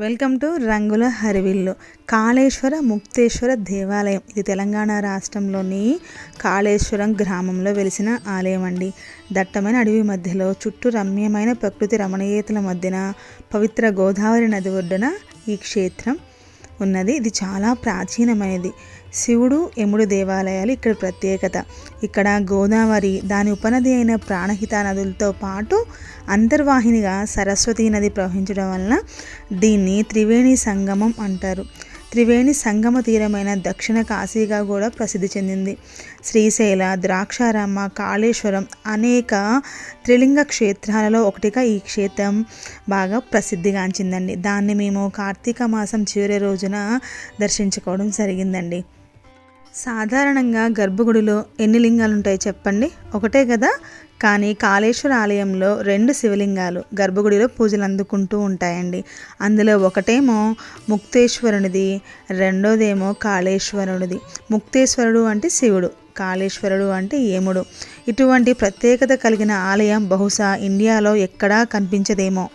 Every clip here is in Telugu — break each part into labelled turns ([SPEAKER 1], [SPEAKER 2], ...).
[SPEAKER 1] వెల్కమ్ టు రంగుల హరివిల్లు. కాళేశ్వర ముక్తేశ్వర దేవాలయం ఇది తెలంగాణ రాష్ట్రంలోని కాళేశ్వరం గ్రామంలో వెలిసిన ఆలయం అండి. దట్టమైన అడవి మధ్యలో చుట్టూ రమ్యమైన ప్రకృతి రమణీయతల మధ్యన పవిత్ర గోదావరి నది ఒడ్డున ఈ క్షేత్రం ఉన్నది. ఇది చాలా ప్రాచీనమైనది. శివుడు యముడు దేవాలయాలు ఇక్కడ ప్రత్యేకత. ఇక్కడ గోదావరి దాని ఉపనది అయిన ప్రాణహిత నదులతో పాటు అంతర్వాహినిగా సరస్వతీ నది ప్రవహించడం వలన దీన్ని త్రివేణి సంగమం అంటారు. త్రివేణి సంగమ తీరమైన దక్షిణ కాశీగా కూడా ప్రసిద్ధి చెందింది. శ్రీశైల, ద్రాక్షారామ, కాళేశ్వరం అనేక త్రిలింగ క్షేత్రాలలో ఒకటిగా ఈ క్షేత్రం బాగా ప్రసిద్ధిగాంచిందండి. దాన్ని మేము కార్తీక మాసం చివరి రోజున దర్శించుకోవడం జరిగిందండి. సాధారణంగా గర్భగుడిలో ఎన్ని లింగాలు ఉంటాయి చెప్పండి? ఒకటే కదా. కానీ కాళేశ్వర ఆలయంలో 2 శివలింగాలు గర్భగుడిలో పూజలు అందుకుంటూ ఉంటాయండి. అందులో ఒకటేమో ముక్తేశ్వరునిది, రెండోదేమో కాళేశ్వరునిది. ముక్తేశ్వరుడు అంటే శివుడు, కాళేశ్వరుడు అంటే యముడు. ఇటువంటి ప్రత్యేకత కలిగిన ఆలయం బహుశా ఇండియాలో ఎక్కడా కనిపించదేమో.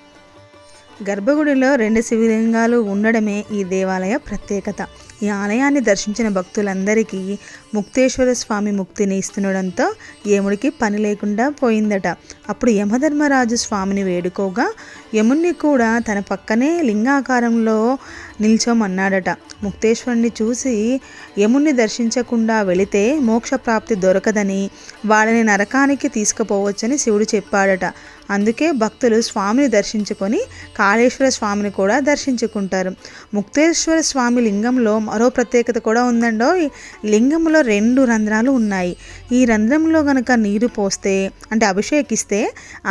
[SPEAKER 1] గర్భగుడిలో 2 శివలింగాలు ఉండడమే ఈ దేవాలయ ప్రత్యేకత. ఈ ఆలయాన్ని దర్శించిన భక్తులందరికీ ముక్తేశ్వర స్వామి ముక్తిని ఇస్తుండడంతో యముడికి పని లేకుండా పోయిందట. అప్పుడు యమధర్మరాజు స్వామిని వేడుకోగా యముణ్ణి కూడా తన పక్కనే లింగాకారంలో నిల్చోమన్నాడట. ముక్తేశ్వరుని చూసి యముణ్ణి దర్శించకుండా వెళితే మోక్షప్రాప్తి దొరకదని, వాళ్ళని నరకానికి తీసుకుపోవచ్చని శివుడు చెప్పాడట. అందుకే భక్తులు స్వామిని దర్శించుకొని కాళేశ్వర స్వామిని కూడా దర్శించుకుంటారు. ముక్తేశ్వర స్వామి లింగంలో మరో ప్రత్యేకత కూడా ఉందండో. లింగంలో 2 రంధ్రాలు ఉన్నాయి. ఈ రంధ్రంలో గనక నీరు పోస్తే అంటే అభిషేకిస్తే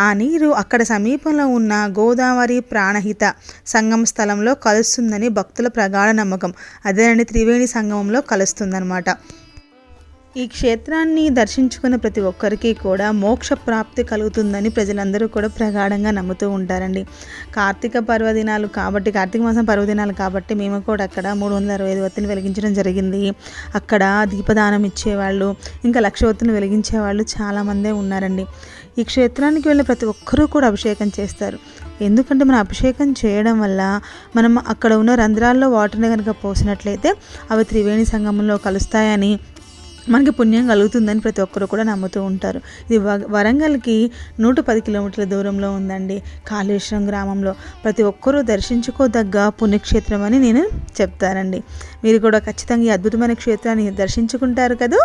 [SPEAKER 1] ఆ నీరు అక్కడ సమీపంలో ఉన్న గోదావరి ప్రాణహిత సంగమ స్థలంలో కలుస్తుందని భక్తుల ప్రగాఢ నమ్మకం. అదేనండి, త్రివేణి సంగమంలో కలుస్తుందన్నమాట. ఈ క్షేత్రాన్ని దర్శించుకున్న ప్రతి ఒక్కరికి కూడా మోక్ష ప్రాప్తి కలుగుతుందని ప్రజలందరూ కూడా ప్రగాఢంగా నమ్ముతూ ఉంటారండి. కార్తీక పర్వదినాలు కాబట్టి, కార్తీక మాసం పర్వదినాలు కాబట్టి మేము కూడా అక్కడ 365 ఒత్తిని వెలిగించడం జరిగింది. అక్కడ దీపదానం ఇచ్చేవాళ్ళు, ఇంకా 1,00,000 ఒత్తిని వెలిగించేవాళ్ళు చాలామందే ఉన్నారండి. ఈ క్షేత్రానికి వెళ్ళిన ప్రతి ఒక్కరూ కూడా అభిషేకం చేస్తారు. ఎందుకంటే మనం అభిషేకం చేయడం వల్ల మనం అక్కడ ఉన్న రంధ్రాల్లో వాటర్ని కనుక పోసినట్లయితే అవి త్రివేణి సంగమంలో కలుస్తాయని, మనకి పుణ్యం కలుగుతుందని ప్రతి ఒక్కరు కూడా నమ్ముతూ ఉంటారు. ఇది వరంగల్కి 110 కిలోమీటర్ల దూరంలో ఉందండి. కాళేశ్వరం గ్రామంలో ప్రతి ఒక్కరూ దర్శించుకోదగ్గ పుణ్యక్షేత్రం అని నేను చెప్తానండి. మీరు కూడా ఖచ్చితంగా ఈ అద్భుతమైన క్షేత్రాన్ని దర్శించుకుంటారు కదా.